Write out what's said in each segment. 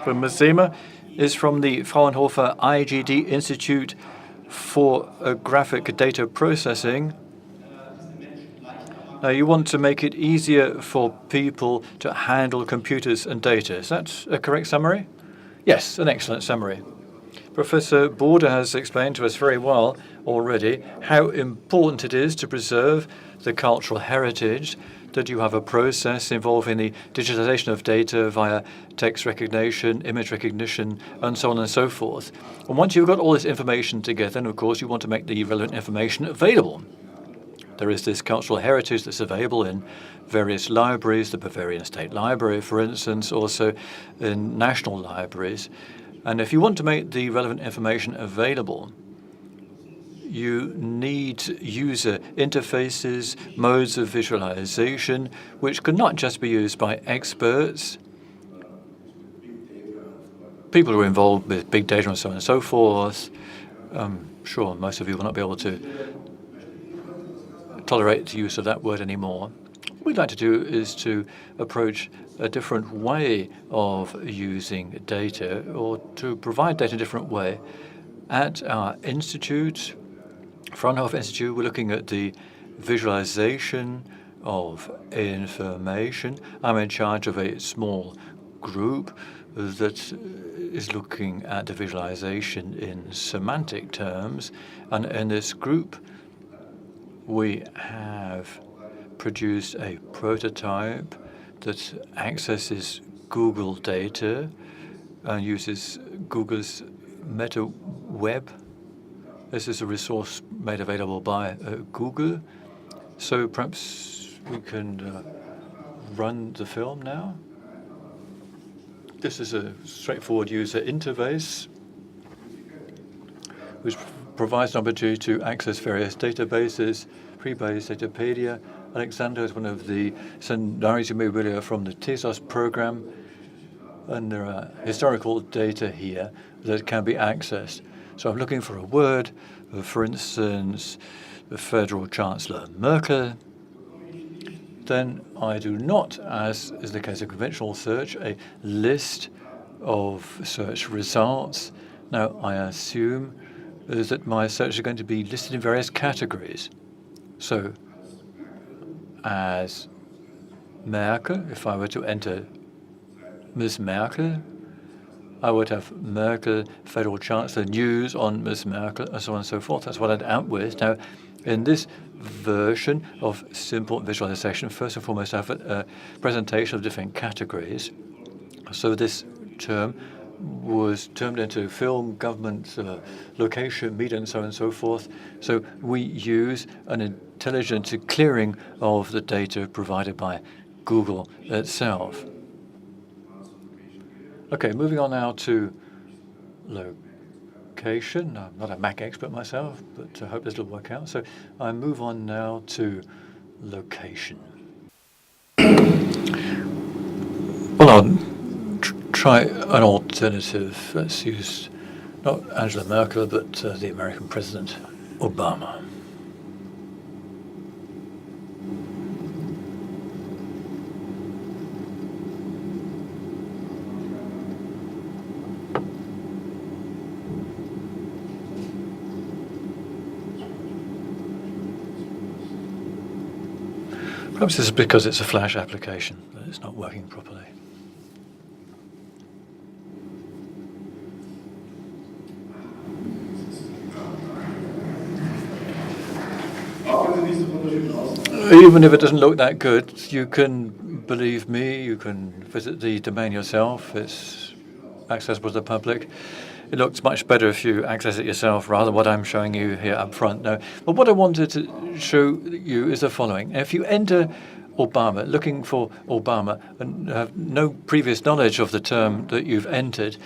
From Ms. Zehmer is from the Frauhofer IGD Institute for Graphic Data Processing. Now, you want to make it easier for people to handle computers and data. Is that a correct summary? Yes, an excellent summary. Professor Bode has explained to us very well already how important it is to preserve the cultural heritage, that you have a process involving the digitization of data via text recognition, image recognition, and so on and so forth. And once you've got all this information together, then of course you want to make the relevant information available. There is this cultural heritage that's available in various libraries, the Bavarian State Library, for instance, also in national libraries. And if you want to make the relevant information available, you need user interfaces, modes of visualization, which could not just be used by experts, people who are involved with big data and so on and so forth. Sure, most of you will not be able to tolerate the use of that word anymore. What we'd like to do is to approach a different way of using data, or to provide data in a different way. At our institute, Fraunhofer Institute, we're looking at the visualization of information. I'm in charge of a small group that is looking at the visualization in semantic terms. And in this group, we have produced a prototype that accesses Google data and uses Google's Meta Web. This is a resource made available by Google. So perhaps we can run the film now. This is a straightforward user interface which provides an opportunity to access various databases, pre-based Datapedia. Alexander is one of the scenarios you may be familiar from the TESOS program, and there are historical data here that can be accessed. So I'm looking for a word, for instance, the Federal Chancellor Merkel. Then I do not, as is the case of conventional search, a list of search results. Now I assume that my search is going to be listed in various categories. So as Merkel, if I were to enter Ms. Merkel, I would have Merkel, Federal Chancellor, news on Ms. Merkel, and so on and so forth. That's what I'd out with. Now, in this version of simple visualization, first and foremost, I have a presentation of different categories. So this term was turned into film, government, location, media, and so on and so forth. So we use an intelligent clearing of the data provided by Google itself. Okay, moving on now to location. I'm not a Mac expert myself, but I hope this will work out. So I move on now to location. Well, I'll try an alternative. Let's use not Angela Merkel, but the American President Obama. Perhaps this is because it's a Flash application, that it's not working properly. Even if it doesn't look that good, you can believe me, you can visit the domain yourself. It's accessible to the public. It looks much better if you access it yourself rather than what I'm showing you here up front. Now, but what I wanted to show you is the following. If you enter Obama, looking for Obama, and have no previous knowledge of the term that you've entered,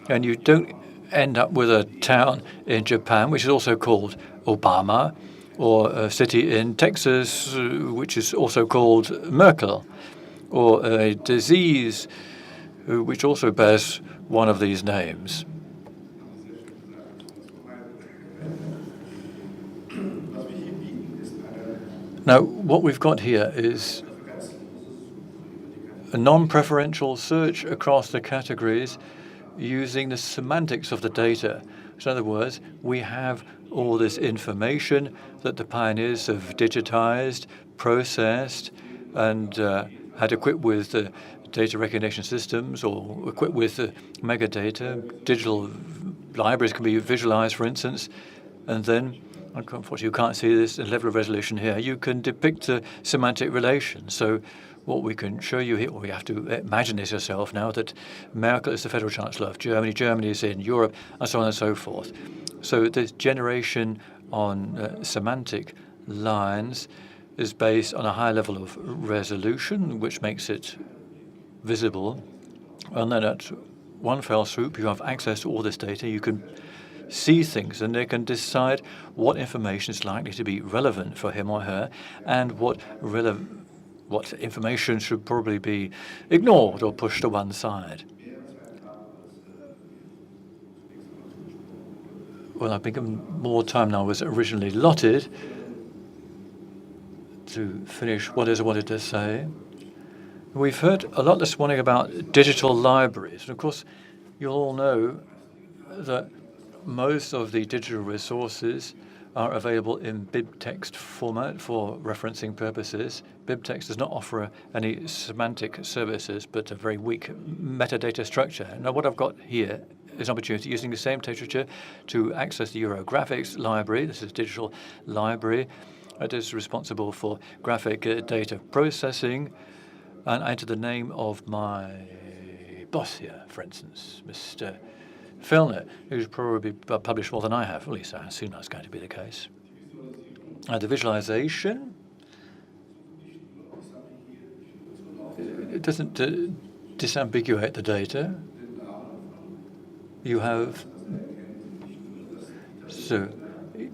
and you don't end up with a town in Japan, which is also called Obama, or a city in Texas, which is also called Merkel, or a disease which also bears one of these names. Now, what we've got here is a non-preferential search across the categories using the semantics of the data. So in other words, we have all this information that the pioneers have digitized, processed, and had equipped with data recognition systems or equipped with megadata. Digital libraries can be visualized, for instance, and then, unfortunately, you can't see this level of resolution here. You can depict a semantic relation. So what we can show you here, or you have to imagine this yourself now, that Merkel is the federal chancellor of Germany, Germany is in Europe, and so on and so forth. So this generation on semantic lines is based on a high level of resolution, which makes it visible. And then at one fell swoop, you have access to all this data. You can see things, and they can decide what information is likely to be relevant for him or her, and what information should probably be ignored or pushed to one side. Well, I've become more time now was originally allotted to finish what is I wanted to say. We've heard a lot this morning about digital libraries. And of course, you'll all know that most of the digital resources are available in BibTeX format for referencing purposes. BibTeX does not offer any semantic services, but a very weak metadata structure. Now, what I've got here is an opportunity using the same texture to access the Eurographics library. This is a digital library. It is responsible for graphic data processing. And I enter the name of my boss here, for instance, Mr. Fellner, who's probably published more than I have. At least I assume that's going to be the case. The visualization, it doesn't disambiguate the data. You have, so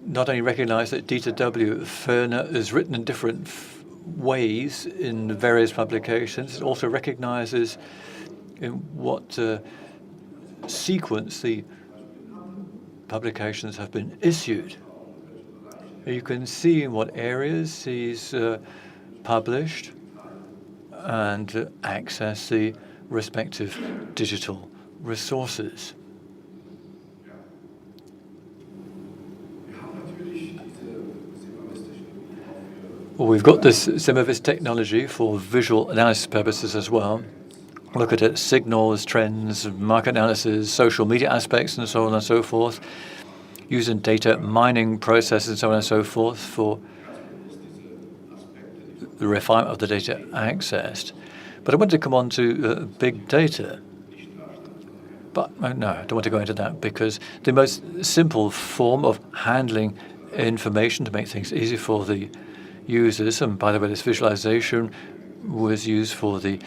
not only recognize that Dieter W. Fellner is written in different ways in various publications, it also recognizes in what sequence the publications have been issued. You can see in what areas he's published and access the respective digital resources. Well, we've got some of this technology for visual analysis purposes as well. Look at it, signals, trends, market analysis, social media aspects, and so on and so forth, using data mining processes and so on and so forth for the refinement of the data accessed. But I want to come on to big data. But no, I don't want to go into that, because the most simple form of handling information to make things easy for the users, and by the way, this visualization was used for the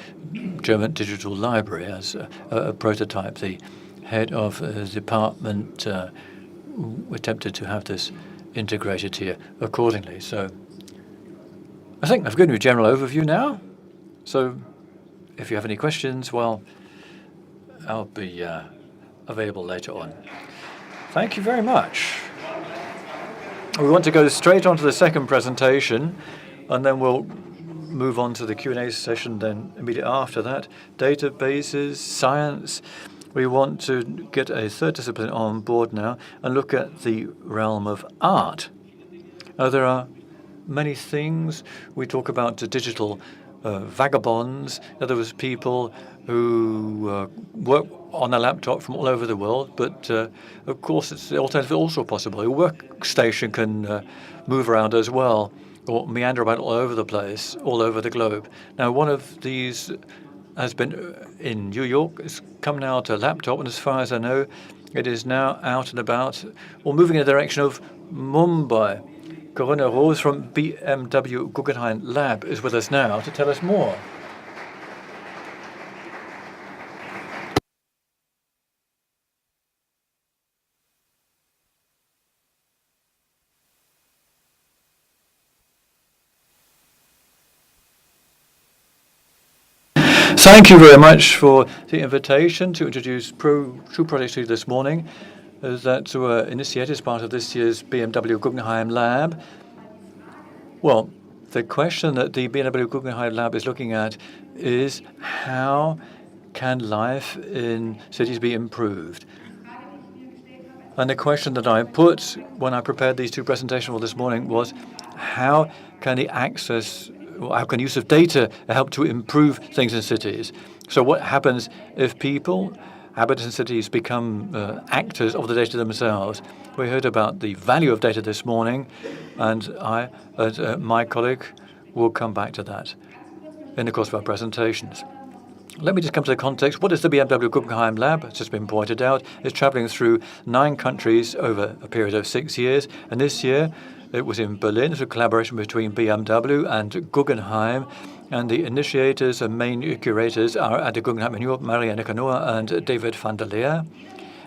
German Digital Library as a prototype. The head of the department attempted to have this integrated here accordingly. So I think I've given you a general overview now. So if you have any questions, well, I'll be available later on. Thank you very much. We want to go straight on to the second presentation, and then we'll move on to the Q&A session then immediately after that. Databases, science. We want to get a third discipline on board now and look at the realm of art. There are many things. We talk about digital vagabonds. There was people who work on a laptop from all over the world, but of course it's the alternative also possible. A workstation can move around as well, or meander about all over the place, all over the globe. Now, one of these has been in New York. It's come now to a laptop, and as far as I know, it is now out and about, or moving in the direction of Mumbai. Corinna Rose from BMW Guggenheim Lab is with us now to tell us more. Thank you very much for the invitation to introduce two projects to you this morning that were initiated as part of this year's BMW Guggenheim Lab. Well, the question that the BMW Guggenheim Lab is looking at is how can life in cities be improved? And the question that I put when I prepared these two presentations for this morning was, how can how can use of data help to improve things in cities? So what happens if people, habitants in cities, become actors of the data themselves? We heard about the value of data this morning, and I, as my colleague, will come back to that in the course of our presentations. Let me just come to the context. What is the BMW Guggenheim Lab? It's just been pointed out. It's traveling through 9 countries over a period of 6 years. And this year, it was in Berlin. It's a collaboration between BMW and Guggenheim. And the initiators and main curators are at the Guggenheim in New York, Marianne Canoa and David van der Leer.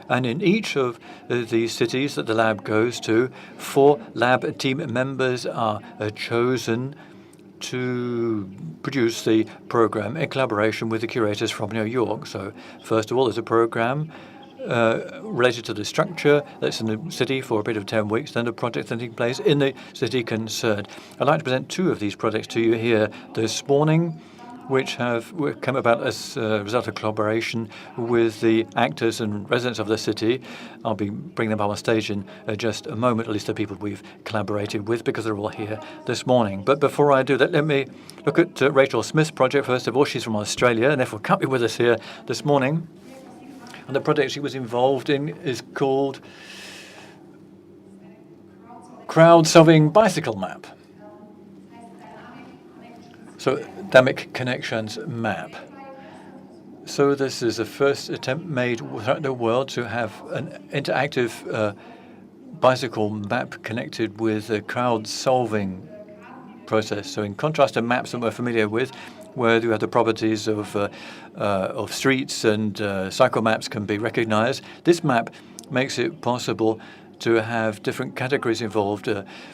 And in each of these cities that the lab goes to, 4 lab team members are chosen to produce the program in collaboration with the curators from New York. So first of all, there's a program related to the structure that's in the city for a period of 10 weeks, then the project that's taking place in the city concerned. I'd like to present 2 of these projects to you here this morning, which have come about as a result of collaboration with the actors and residents of the city. I'll be bringing them up on stage in just a moment, at least the people we've collaborated with, because they're all here this morning. But before I do that, let me look at Rachel Smith's project. First of all, she's from Australia, and therefore can't be with us here this morning. And the project she was involved in is called Crowd-Solving Bicycle Map. So, Dynamic Connections Map. So this is the first attempt made throughout the world to have an interactive bicycle map connected with a crowd-solving process. So in contrast to maps that we're familiar with, where you have the properties of streets and cycle maps can be recognized, this map makes it possible to have different categories involved,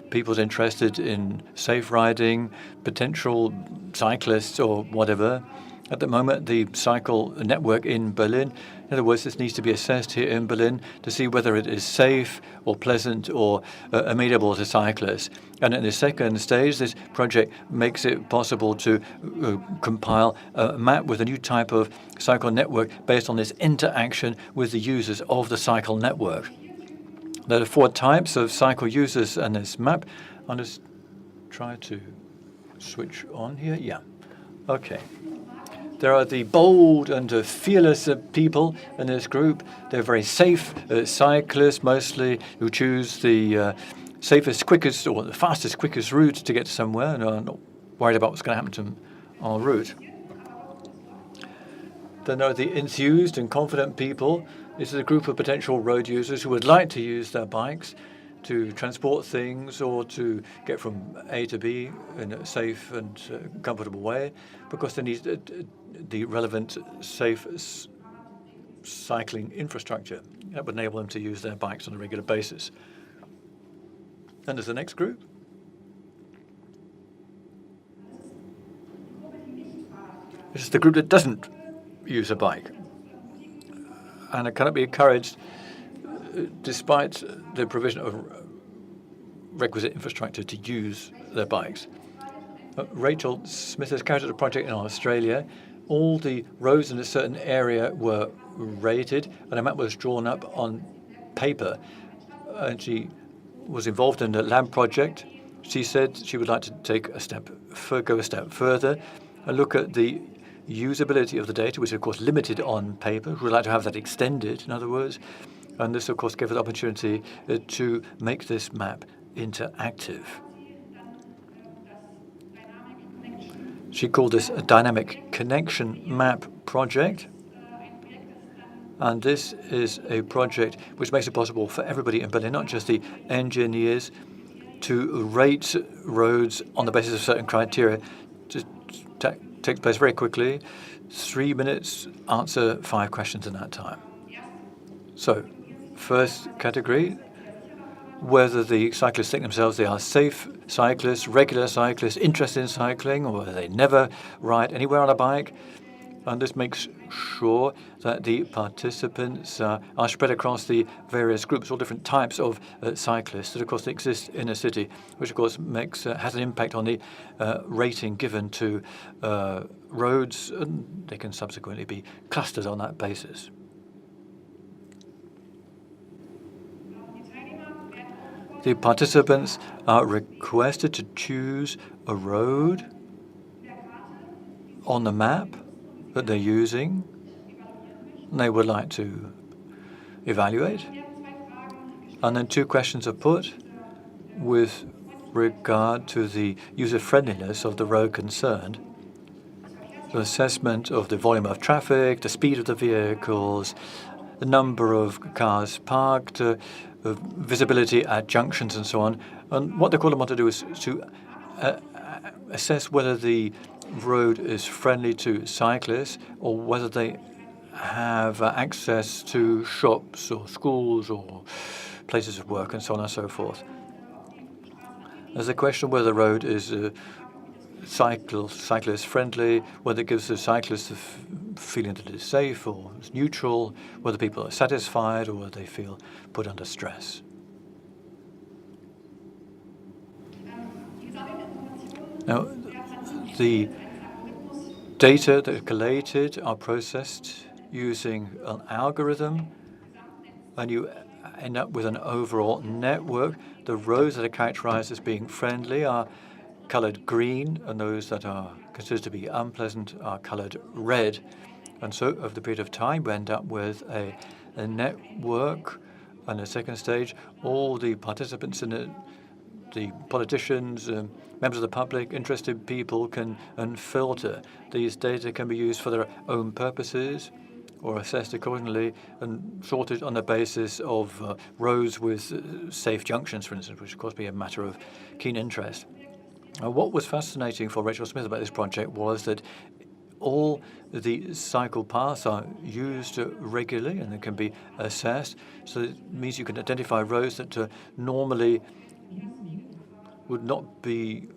people interested in safe riding, potential cyclists or whatever. At the moment, the cycle network in Berlin, in other words, this needs to be assessed here in Berlin to see whether it is safe or pleasant or amenable to cyclists. And in the second stage, this project makes it possible to compile a map with a new type of cycle network based on this interaction with the users of the cycle network. There are 4 types of cycle users in this map. I'll just try to switch on here. Yeah. Okay. There are the bold and fearless people in this group. They're very safe cyclists, mostly, who choose the safest, quickest, or the fastest, quickest route to get somewhere, and are not worried about what's going to happen to them en route. Then there are the enthused and confident people. This is a group of potential road users who would like to use their bikes to transport things or to get from A to B in a safe and comfortable way, because they need the relevant safe cycling infrastructure that would enable them to use their bikes on a regular basis. And there's the next group. This is the group that doesn't use a bike, and it cannot be encouraged despite the provision of requisite infrastructure to use their bikes. Rachel Smith has carried out a project in Australia. All the roads in a certain area were rated, and a map was drawn up on paper. And she was involved in the lab project. She said she would like to go a step further and look at the usability of the data, which is, of course, limited on paper. We would like to have that extended, in other words. And this, of course, gave us the opportunity to make this map interactive. She called this a dynamic connection map project. And this is a project which makes it possible for everybody in Berlin, not just the engineers, to rate roads on the basis of certain criteria. Just takes place very quickly. 3 minutes, answer 5 questions in that time. So, first category, whether the cyclists think themselves they are safe cyclists, regular cyclists, interested in cycling, or whether they never ride anywhere on a bike. And this makes sure that the participants are spread across the various groups, all different types of cyclists that, of course, exist in a city, which, of course, has an impact on the rating given to roads, and they can subsequently be clustered on that basis. The participants are requested to choose a road on the map that they're using, they would like to evaluate. And then 2 questions are put with regard to the user-friendliness of the road concerned, the assessment of the volume of traffic, the speed of the vehicles, the number of cars parked, visibility at junctions and so on. And what the caller want to do is to assess whether the road is friendly to cyclists or whether they have access to shops or schools or places of work and so on and so forth. There's a question whether the road is cyclist friendly, whether it gives the cyclist the feeling that it is safe or it's neutral, whether people are satisfied or whether they feel put under stress. Now, the data that are collated are processed using an algorithm, and you end up with an overall network. The roads that are characterized as being friendly are colored green, and those that are considered to be unpleasant are colored red. And so over the period of time, we end up with a network. And the second stage, all the participants in it, the politicians, members of the public, interested people can filter. These data can be used for their own purposes or assessed accordingly and sorted on the basis of roads with safe junctions, for instance, which of course be a matter of keen interest. What was fascinating for Rachel Smith about this project was that all the cycle paths are used regularly and they can be assessed. So it means you can identify roads that normally would not be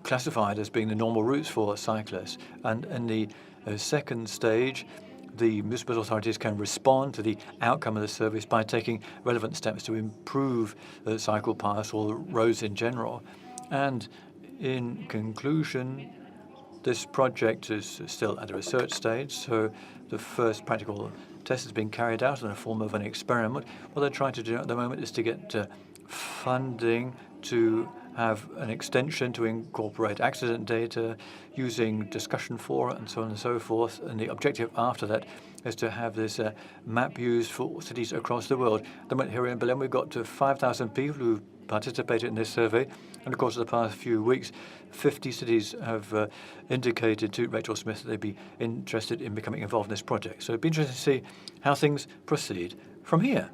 classified as being the normal routes for cyclists. And in the second stage, the municipal authorities can respond to the outcome of the service by taking relevant steps to improve the cycle paths or roads in general. And in conclusion, this project is still at the research stage, so the first practical test is being carried out in the form of an experiment. What they're trying to do at the moment is to get funding to have an extension to incorporate accident data using discussion fora and so on and so forth. And the objective after that is to have this map used for cities across the world. At the moment here in Berlin, we've got 5,000 people who participated in this survey. And of course, in the past few weeks, 50 cities have indicated to Rachel Smith that they'd be interested in becoming involved in this project. So it'd be interesting to see how things proceed from here.